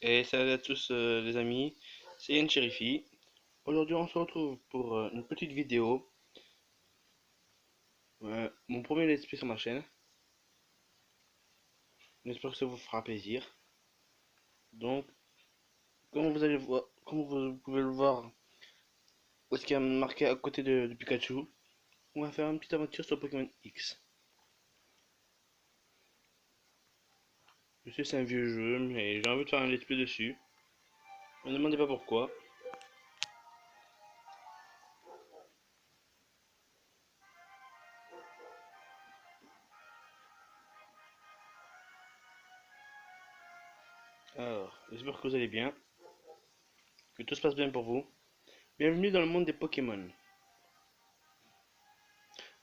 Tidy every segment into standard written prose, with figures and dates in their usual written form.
Et salut à tous les amis, c'est Yann Cherifi. Aujourd'hui on se retrouve pour une petite vidéo, mon premier let's play sur ma chaîne. J'espère que ça vous fera plaisir. Donc, comme vous pouvez le voir, où est-ce qu'il y a marqué à côté de Pikachu, on va faire une petite aventure sur Pokémon X. Je sais c'est un vieux jeu, mais j'ai envie de faire un let's play dessus. Ne me demandez pas pourquoi. Alors, j'espère que vous allez bien, que tout se passe bien pour vous. Bienvenue dans le monde des Pokémon.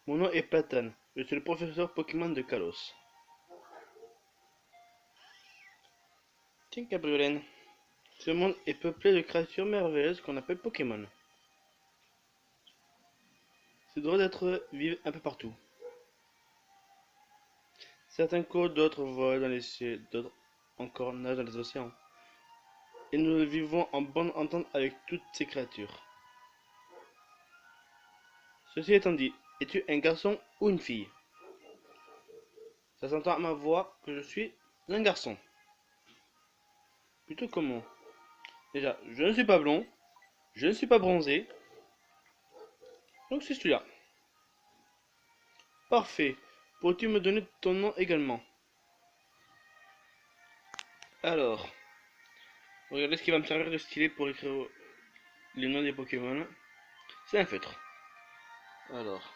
Mon nom est Platane, je suis le professeur Pokémon de Kalos. Tiens, Cabriolène, ce monde est peuplé de créatures merveilleuses qu'on appelle Pokémon. Ces drôles d'êtres vivent un peu partout. Certains courent, d'autres volent dans les cieux, d'autres encore nagent dans les océans. Et nous vivons en bonne entente avec toutes ces créatures. Ceci étant dit, es-tu un garçon ou une fille? Ça s'entend à ma voix que je suis un garçon. Plutôt comment? Déjà, je ne suis pas blond, je ne suis pas bronzé, donc c'est celui-là. Parfait. Pourrais-tu me donner ton nom également? Alors, regardez ce qui va me servir de stylet pour écrire les noms des Pokémon. C'est un feutre. Alors,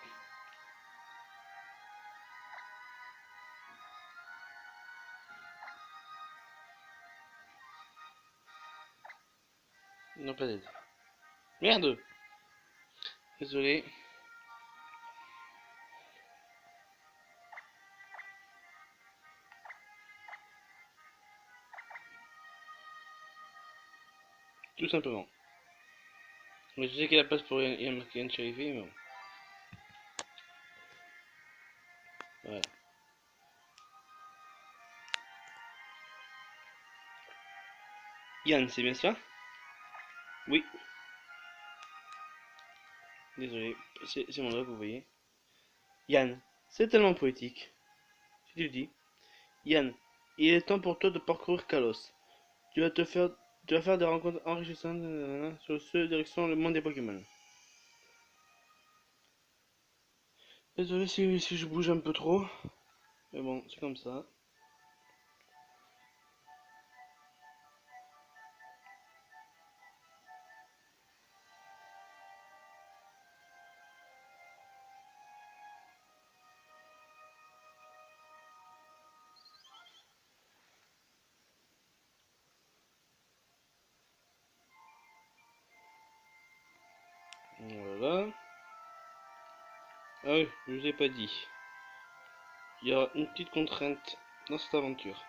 non pas d'aide. Merde! Désolé. Tout simplement. Mais je sais qu'il y a la place pour Yann Cherifi, mais bon. Voilà. Yann, c'est bien ça? Oui. Désolé. C'est mon doigt, vous voyez. Yann, c'est tellement poétique. Si tu le dis. Yann, il est temps pour toi de parcourir Kalos. Tu vas te faire, tu vas faire des rencontres enrichissantes sur ce direction le monde des Pokémon. Désolé si je bouge un peu trop, mais bon, c'est comme ça. Voilà. Ah oui, je vous ai pas dit. Il y aura une petite contrainte dans cette aventure.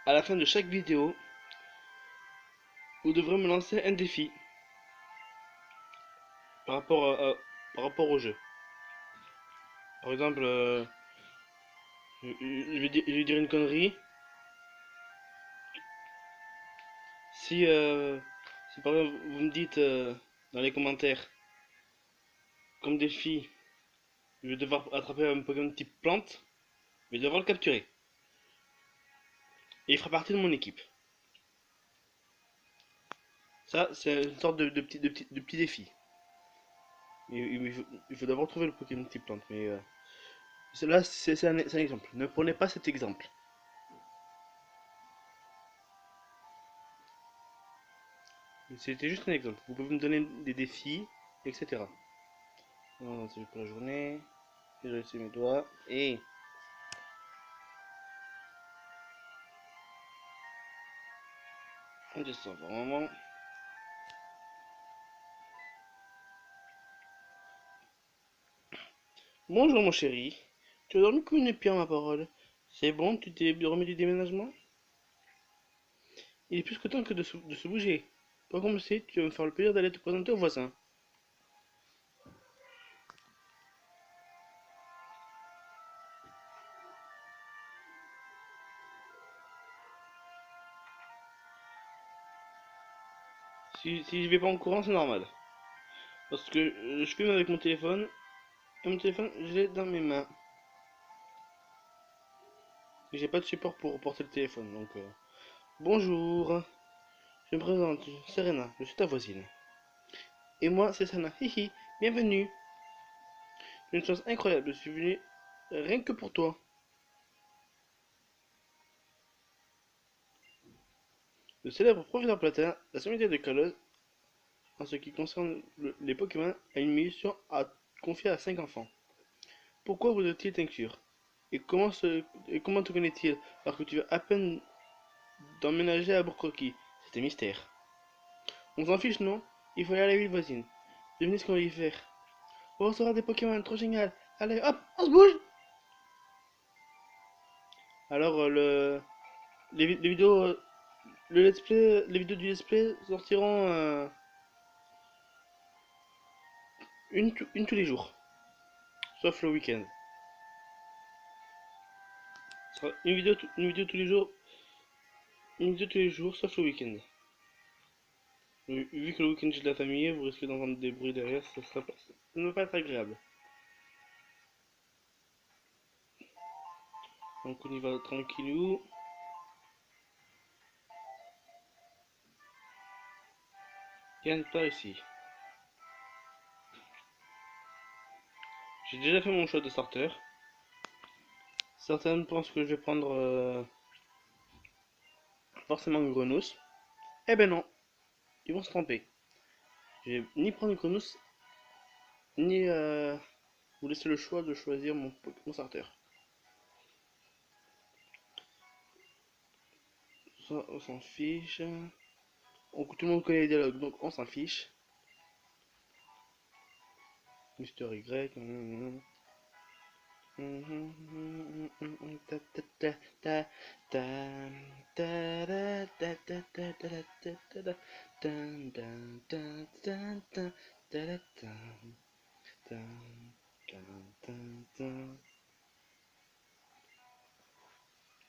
À la fin de chaque vidéo, vous devrez me lancer un défi par rapport par rapport au jeu. Par exemple, je vais dire une connerie. Si, si par exemple vous me dites dans les commentaires, comme défi, je vais devoir attraper un Pokémon type plante, je vais devoir le capturer. Et il fera partie de mon équipe. Ça, c'est une sorte de petit défi. Il faut d'abord trouver le Pokémon type plante, mais là, c'est un exemple. Ne prenez pas cet exemple. C'était juste un exemple. Vous pouvez me donner des défis, etc. Non, non, c'est pour la journée. Désolé, c'est mes doigts. Et on descend vraiment. Bonjour mon chéri. Tu as dormi comme une épée à ma parole. C'est bon, tu t'es remis du déménagement? Il est plus que temps que de se bouger. Pour commencer, tu vas me faire le plaisir d'aller te présenter aux voisins. Si je vais pas en courant, c'est normal. Parce que je filme avec mon téléphone. Et mon téléphone, je l'ai dans mes mains. Et j'ai pas de support pour porter le téléphone. Donc, bonjour. Je me présente, Serena. Je suis ta voisine. Et moi, c'est Sana. Hihi. Bienvenue. J'ai une chance incroyable. Je suis venu rien que pour toi. Le célèbre professeur Platin, la sommité de Kalos, en ce qui concerne les Pokémon, a une mission à confier à 5 enfants. Pourquoi voudrait-il t'inclure? Et comment te connaît-il alors que tu viens à peine d'emménager à Bourg-Croquis? C'est un mystère. On s'en fiche, non? Il faut aller à la ville voisine. Devinez ce qu'on va y faire. On recevra des Pokémon, trop génial. Allez, hop, on se bouge! Alors, les vidéos, le let's play, les vidéos du let's play sortiront une tous les jours, sauf le week-end. Une vidéo tous les jours, une vidéo tous les jours, sauf le week-end. Vu que le week-end j'ai de la famille, vous risquez d'entendre des bruits derrière, ça ne va pas être agréable. Donc on y va tranquillou. Yann par ici. J'ai déjà fait mon choix de starter. Certains pensent que je vais prendre forcément Grenousse. Eh ben non, ils vont se tromper. Je vais ni prendre Grenousse, ni vous laisser le choix de choisir mon starter. Ça, on s'en fiche. Tout le monde connaît les dialogues, donc on s'en fiche. Mister Y.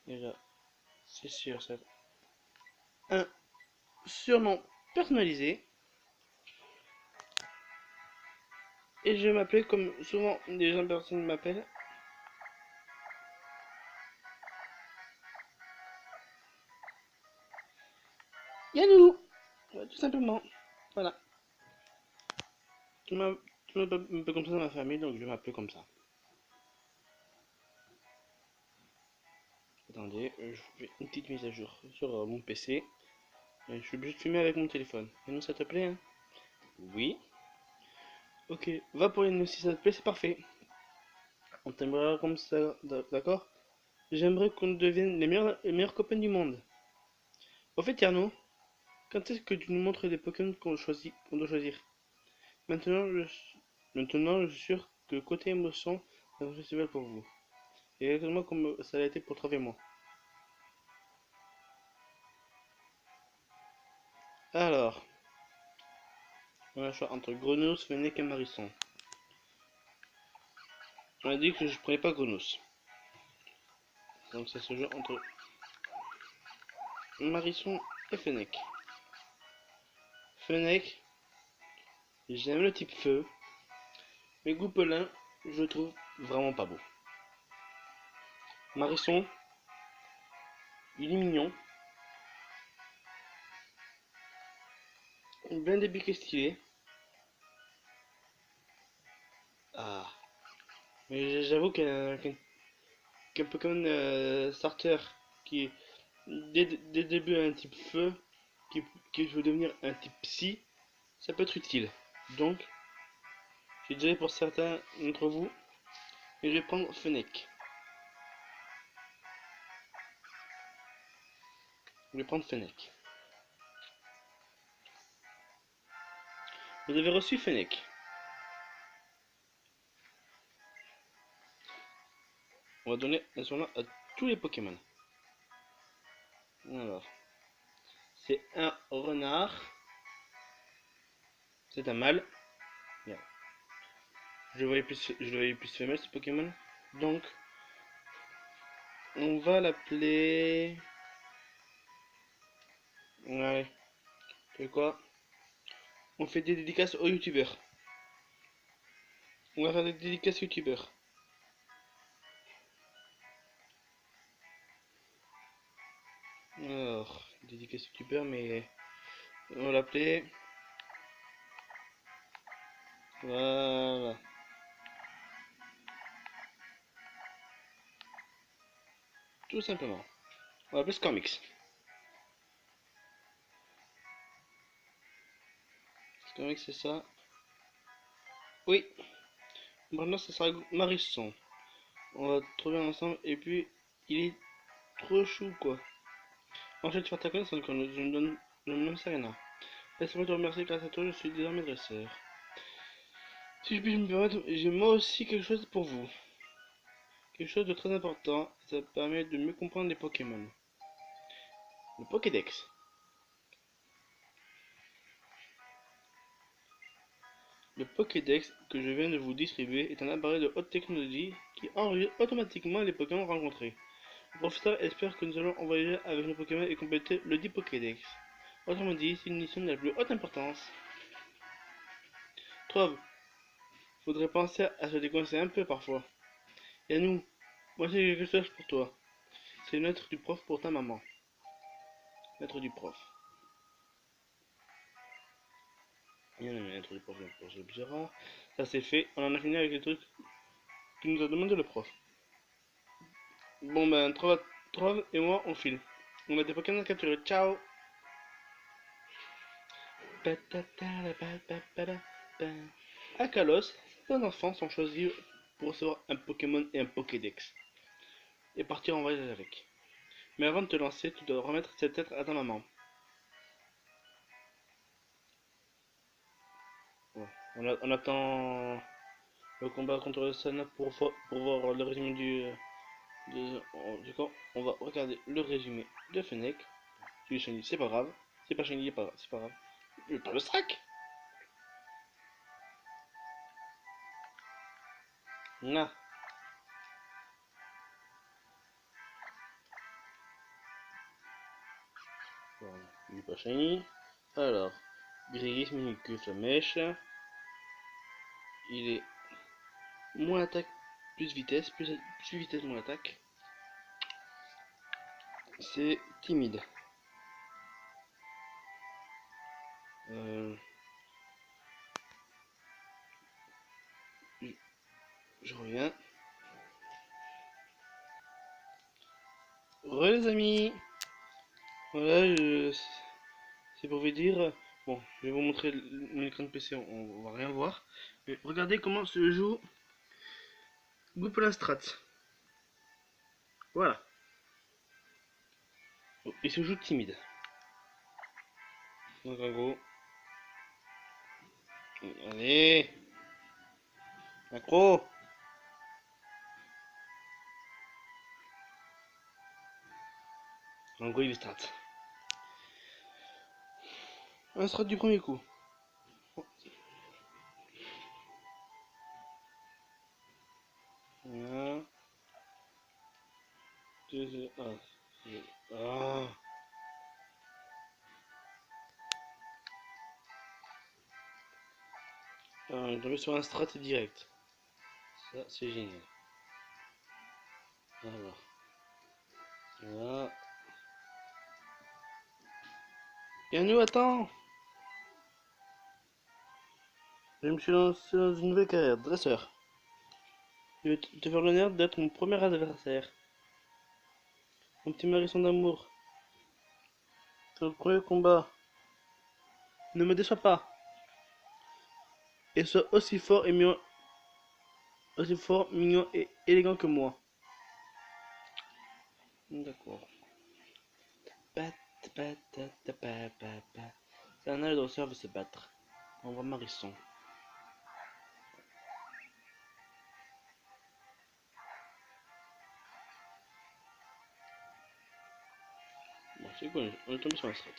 Et là, c'est sûr, ça. Un surnom personnalisé. Et je vais m'appeler comme souvent les gens personnes m'appellent. Yannou. Tout simplement. Voilà. Tu m'appelles un peu comme ça dans ma famille, donc je vais m'appeler comme ça. Attendez, je fais une petite mise à jour sur mon PC. Je suis obligé de filmer avec mon téléphone. Yannou, ça te plaît, hein? Oui. Ok, va pour Yannou, si ça te plaît, c'est parfait. On t'aimera comme ça, d'accord? J'aimerais qu'on devienne les meilleurs copains du monde. Au fait, Yarno, quand est-ce que tu nous montres des Pokémon qu'on doit choisir? Maintenant, Maintenant, je suis sûr que côté émotion, c'est un festival pour vous. Exactement comme ça a été pour Trav et moi. Alors, on a le choix entre Grenousse, Fennec et Marisson. On a dit que je prenais pas Grenousse. Donc ça se joue entre Marisson et Fennec. Fennec, j'aime le type feu, mais Goupelin, je le trouve vraiment pas beau. Marisson, il est mignon, bien débiqué stylé. Ah, mais j'avoue qu'un Pokémon starter qui dès le début a un type feu, qui veut devenir un type psy, ça peut être utile. Donc, j'ai déjà pour certains d'entre vous, et je vais prendre Fennec. Je vais prendre Fennec. Vous avez reçu Fennec. On va donner un surnom à tous les Pokémon. Alors, c'est un renard. C'est un mâle. Bien. Je le voyais plus femelle ce Pokémon. Donc, on va l'appeler. Ouais. C'est quoi? On fait des dédicaces aux youtubeurs. On va faire des dédicaces youtubeurs. Alors, dédicace youtubeur, mais on va l'appeler. Voilà. Tout simplement. On va l'appeler Scormix. Scormix, c'est ça. Oui. Maintenant, ça sera Marisson. On va trouver ensemble. Et puis, il est trop chou, quoi. Ensuite, faire ta connaissance, je me nomme Serena. Laisse-moi te remercier, grâce à toi, je suis désormais dresseur. Si je puis me permettre, j'ai moi aussi quelque chose pour vous. Quelque chose de très important, ça permet de mieux comprendre les Pokémon. Le Pokédex. Le Pokédex que je viens de vous distribuer est un appareil de haute technologie qui enregistre automatiquement les Pokémon rencontrés. Le professeur espère que nous allons envoyer avec nos Pokémon et compléter le dit Pokédex. Autrement dit, c'est une mission de la plus haute importance. Trove, faudrait penser à se décoincer un peu parfois. Et à nous, moi j'ai quelque chose pour toi. C'est une lettre du prof pour ta maman. Lettre du prof. Il y en a une lettre du prof pour ce Bizarre. Ça c'est fait. On en a fini avec les trucs que nous a demandé le prof. Bon ben, Trove et moi on file. On a des Pokémon à capturer. Ciao. À Kalos, certains enfants sont choisis pour recevoir un Pokémon et un Pokédex. Et partir en voyage avec. Mais avant de te lancer, tu dois remettre cette lettre à ta maman. Ouais. On attend le combat contre le Sana pour voir le résumé du camp. On va regarder le résumé de Fennec. Celui de Shiny, c'est pas grave. C'est pas Shiny, c'est pas grave. Je pas le sac. Nah. Voilà. Il est pas Shiny. Alors, Gris Minicus la mèche. Il est moins attaque, plus vitesse, plus vitesse, moins attaque. C'est timide. Euh, je reviens. Re les amis. Voilà, c'est pour vous dire. Bon, je vais vous montrer mon écran de PC, on va rien voir. Mais regardez comment se joue Goupelin Strat. Voilà. Il se joue timide. Donc en gros. Allez. Accro. En gros, il est strat. Un strat du premier coup. Voilà. Ah. On est tombé sur un strat direct. Ça, c'est génial. Alors. Voilà. Et nous, attends. Je me suis lancé dans une nouvelle carrière, dresseur. Je vais te faire l'honneur d'être mon premier adversaire. Mon petit Marisson d'amour. C'est le premier combat. Ne me déçois pas. Et sois aussi fort, mignon et élégant que moi. D'accord. C'est un adversaire veut se battre. On voit Marisson. Bon, c'est quoi? On est tombé sur un strat.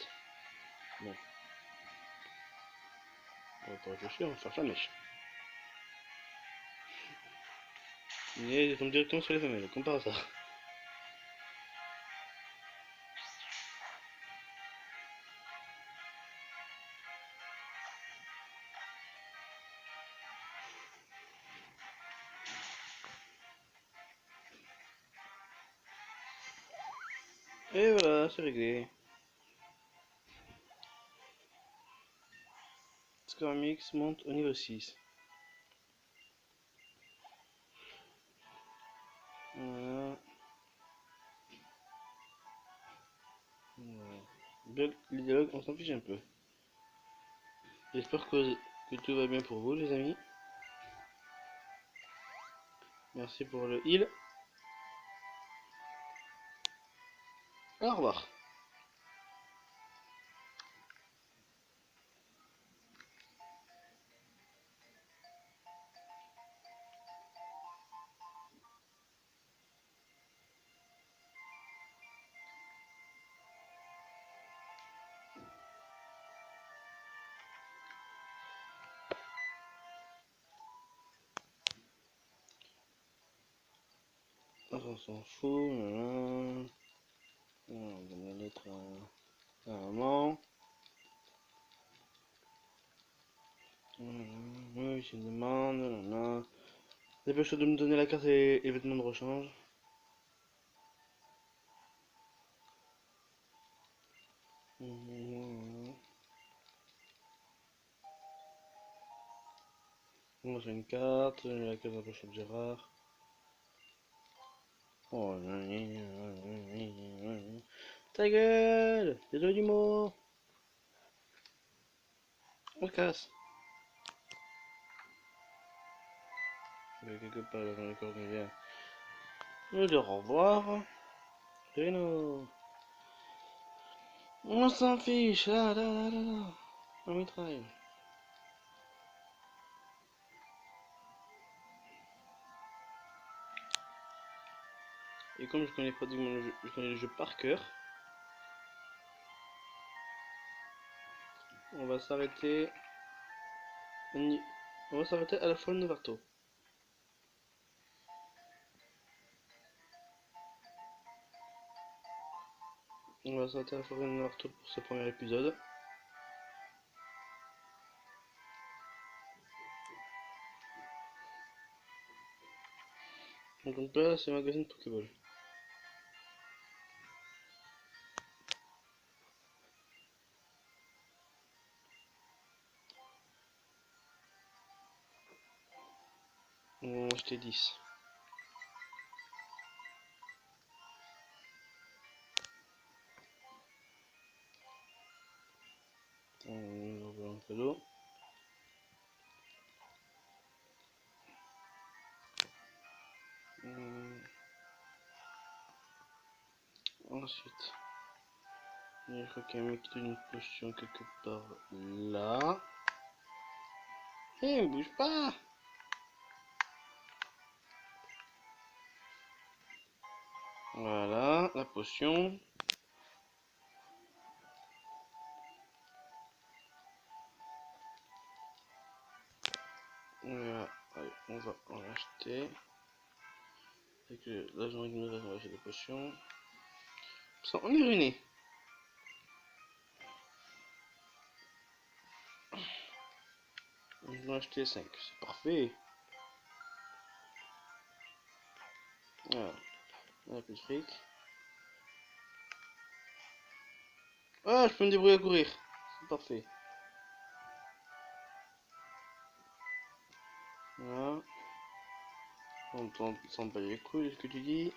Bon. On va pas réfléchir, on va faire la mèche. Et il tombe directement sur les femelles, comme par hasard. Et voilà, c'est réglé. Score mix monte au niveau 6. Voilà. Voilà. Les dialogues, on s'en fiche un peu. J'espère que tout va bien pour vous, les amis. Merci pour le heal. Au revoir. On s'en fout. On donne la lettre à maman. Oui, c'est une demande. Dépêche-toi de me donner la carte et les vêtements de rechange. Moi j'ai une carte, la carte d'un poche de Gérard. Oh, ta gueule! Désolé du mot! On se casse! Il y a quelque part dans les cordonniers. Nous dire au revoir. Reno. On s'en fiche. Là. On mitraille. Et comme je connais pratiquement le jeu, je connais le jeu par cœur, on va s'arrêter. On va s'arrêter à la forêt de Novarto. On va s'arrêter à la forêt de Novarto pour ce premier épisode. Donc là, c'est magazine Pokéball. On va acheter 10. On va un cadeau. Ensuite, je crois qu'il y a un mec qui donne une potion quelque part là. Eh, bouge pas! Voilà, la potion. Voilà, allez, on va en acheter. Avec l'argent qui nous reste, on va acheter des potions. Ça, on est ruiné. On va acheter 5, c'est parfait. Voilà, on a plus de fric. Ah, je peux me débrouiller à courir. C'est parfait. Voilà. On s'en bat les couilles, ce que tu dis.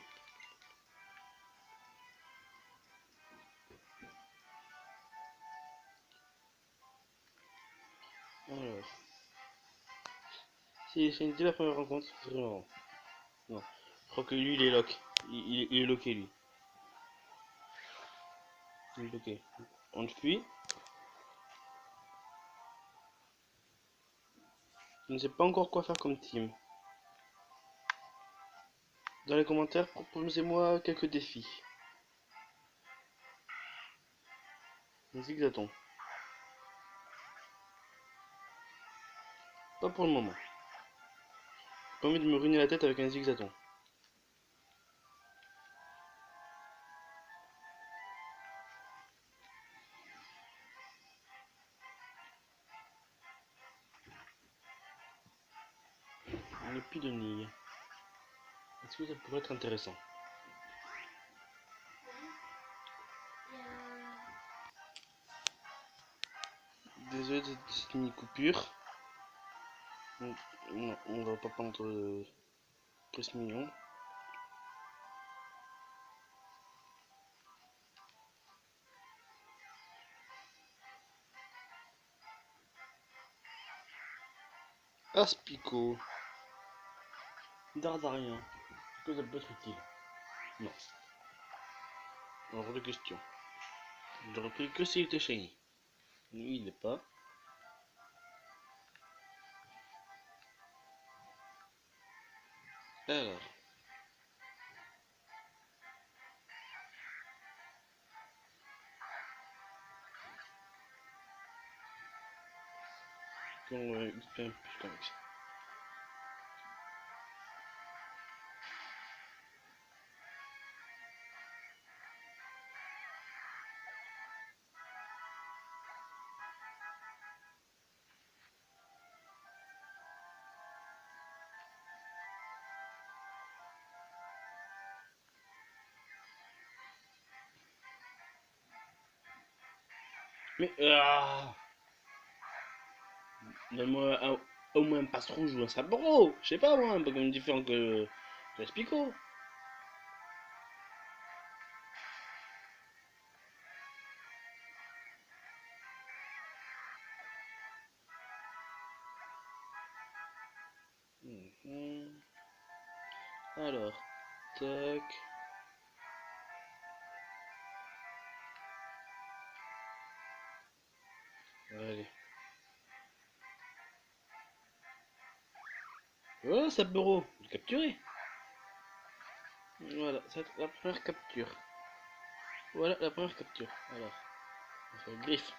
Alors. Si c'est dès la première rencontre, c'est très marrant. Non. Je crois que lui, il est lock. Il est locké, lui. Il est locké. On fuit. Je ne sais pas encore quoi faire comme team. Dans les commentaires, proposez-moi quelques défis. Un zigzaton. Pas pour le moment. J'ai pas envie de me ruiner la tête avec un zigzaton. Une épée de nille. Est-ce que ça pourrait être intéressant? désolé de cette mini coupure. Non, on va pas prendre 13 millions. Aspico. Dardarian. Est-ce que ça peut être utile? Non. Hors de question. J'aurais pris que s'il était shiny. Lui, il l'est pas. Alors. On va explorer plus comme ça. Mais donne-moi au moins un passe rouge ou un sabro. Je sais pas moi, un peu comme différent que l'Aspico. Alors, tac. Allez. Oh, Saburo, j'ai capturé. Voilà, c'est la première capture. Voilà la première capture. Alors, on va faire griffe.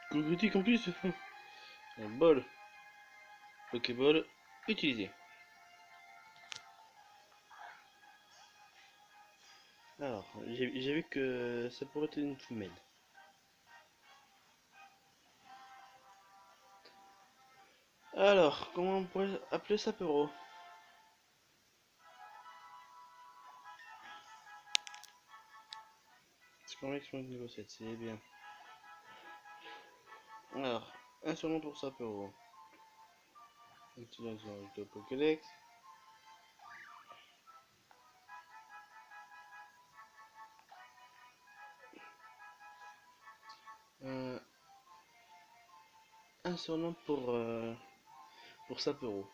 Coup critique en plus. Un bol. Pokéball utilisé. Alors, j'ai vu que ça pourrait être une femelle. Alors, comment on pourrait appeler ça Sapero? C'est quand même niveau 7, c'est bien. Alors, un surnom pour Sapero. Utilisation de Pokédex. Un surnom pour Sapero.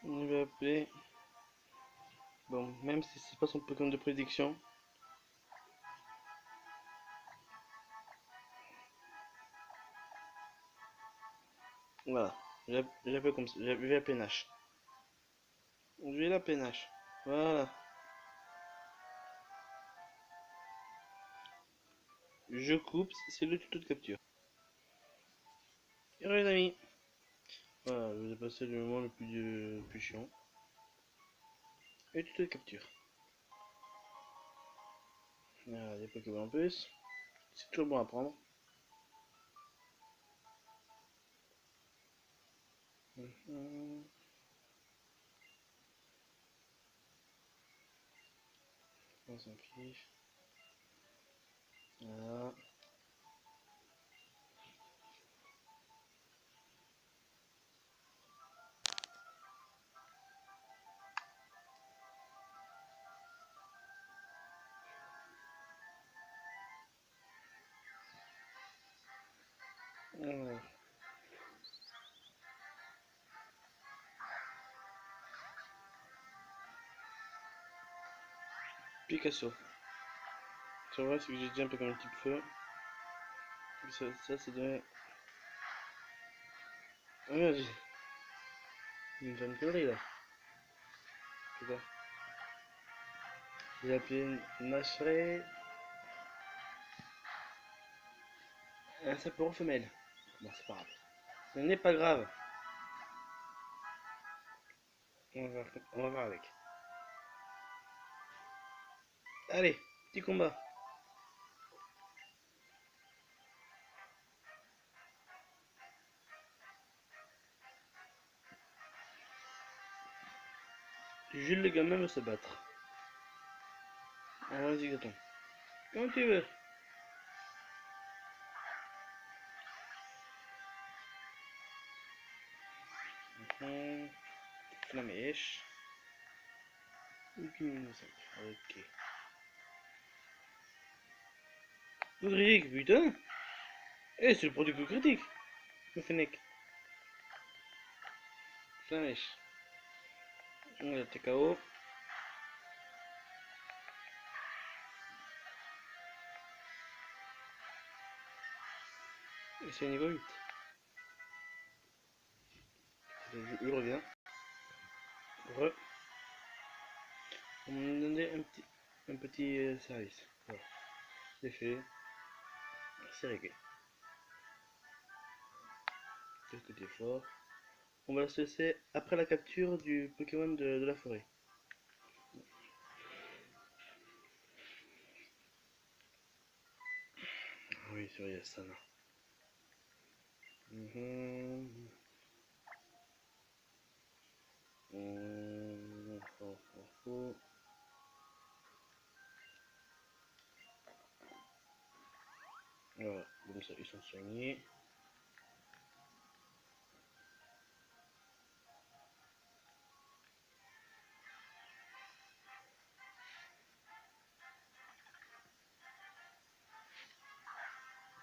On va appeler. Bon, même si c'est pas son Pokémon de prédiction. Voilà, j'appelle comme ça. Je vais appeler Nash. Je vais l'appeler Nash. Voilà. Je coupe, c'est le tuto de capture. Et les amis. Voilà, je vous ai passé le moment le plus chiant. Et tuto de capture. Voilà, des Pokémon en plus. C'est toujours bon à prendre. On s'en fiche. Voilà. Voilà. Picasso. C'est vrai, c'est que j'ai dit un peu comme un petit feu. Ça c'est de. Ah merde, j'ai une bonne connerie là. C'est ça. J'ai appelé Nashray un sapeur femelle. Bon, c'est pas grave. Ce n'est pas grave. On va voir avec. Allez, petit combat. Jules le gamin veut se battre. Allons-y, Gaton. Comme tu veux. Flamèche. Ok. Critique, putain. Eh, c'est le produit que critique. Le Fennec. Flamèche. On a TKO. Et c'est niveau 8. Je reviens. Re. On m'a donné un petit service. Voilà. C'est fait. C'est réglé. Quelques efforts. On va se laisser après la capture du Pokémon de la forêt. Oui, c'est vrai, ça là. Voilà, comme ça, ils sont soignés.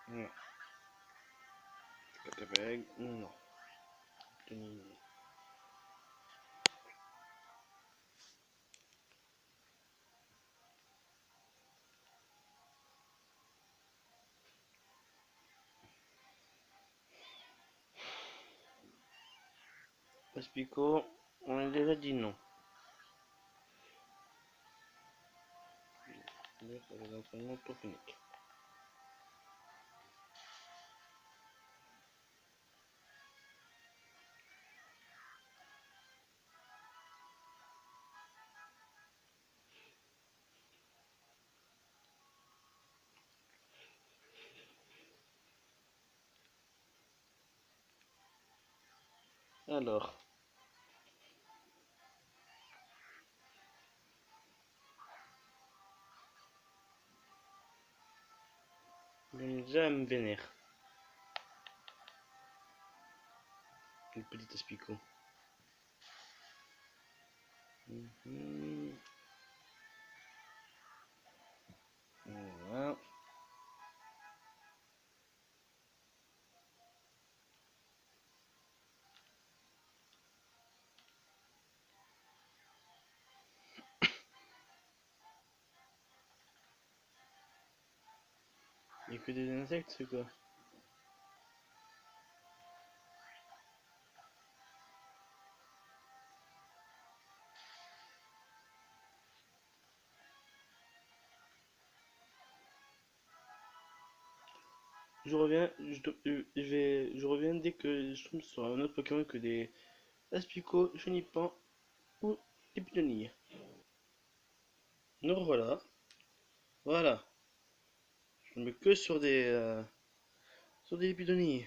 Non. Catapeg, non. Paspico, on a déjà dit non. Ça va l'entraînement pour finir. Alors, déjà me vénère. Le petit Aspico. Voilà. Il n'y a que des insectes, c'est quoi? Je reviens, je reviens dès que je tombe sur un autre Pokémon que des Aspico, Chenipan ou des Pitonies. Nous revoilà. Voilà. Je ne mets que sur des Pitonies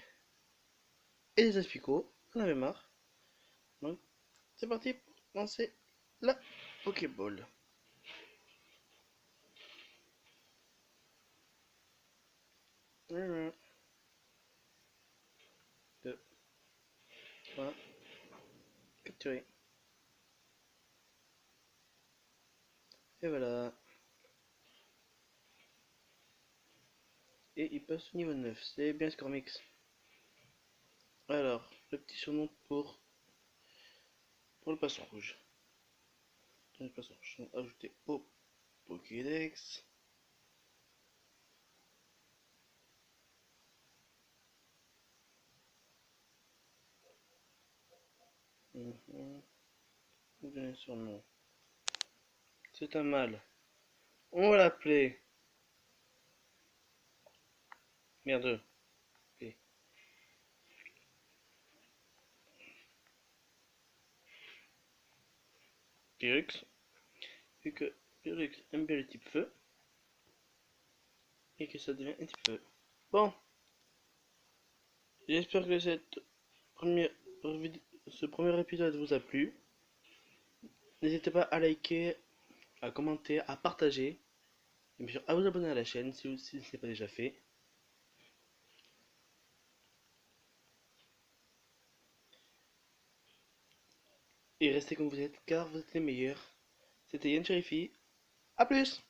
et des Aspico. On avait marre. Donc, c'est parti pour lancer la Pokéball. Deux, trois, capturé. Et voilà. Et il passe au niveau 9. C'est bien Scormix. Alors, le petit surnom pour le passe rouge. Le passe rouge, ajouté au Pokédex. Donner un surnom. C'est un mâle. On va l'appeler. Merde. Ok. Pyrrhux. Vu que aime bien le type feu. Et que ça devient un type feu. Bon, j'espère que première, ce premier épisode vous a plu. N'hésitez pas à liker, à commenter, à partager. Et bien sûr, à vous abonner à la chaîne si ce n'est pas déjà fait. Et restez comme vous êtes, car vous êtes les meilleurs. C'était Yann Cherifi. A plus!